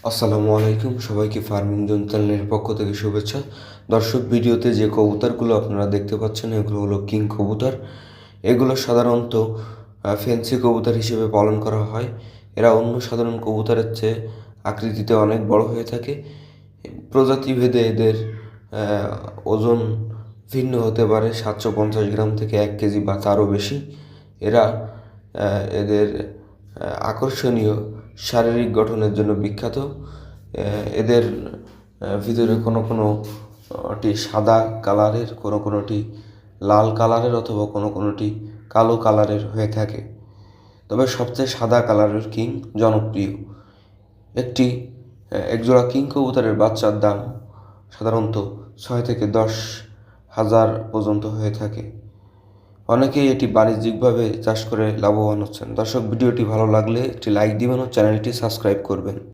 আসসালামু আলাইকুম, সবাইকে ফার্মিং জোন চ্যানেলের পক্ষ থেকে শুভেচ্ছা। দর্শক, ভিডিওতে যে কবুতরগুলো আপনারা দেখতে পাচ্ছেন এগুলো হলো কিং কবুতর। এগুলো সাধারণত ফেন্সি কবুতর হিসেবে পালন করা হয়। এরা অন্য সাধারণ কবুতরের চেয়ে আকৃতিতে অনেক বড় হয়ে থাকে। প্রজাতিভেদে এদের ওজন ভিন্ন হতে পারে, 750 গ্রাম থেকে 1 কেজি বা তারও বেশি। এরা এদের আকর্ষণীয় শারীরিক গঠনের জন্য বিখ্যাত। এদের ভিতরে কোনোটি সাদা কালারের, কোনোটি লাল কালারের অথবা কোনোটি কালো কালারের হয়ে থাকে। তবে সবচেয়ে সাদা কালারের কিং জনপ্রিয়। একজোড়া কিং কবুতরের বাচ্চার দাম সাধারণত 6 থেকে 10 হাজার পর্যন্ত হয়ে থাকে। অনেকেই এটি বাণিজ্যিকভাবে চাষ করে লাভবান হচ্ছেন। দর্শক, ভিডিওটি ভালো লাগলে একটি লাইক দিবেন ও চ্যানেলটি সাবস্ক্রাইব করবেন।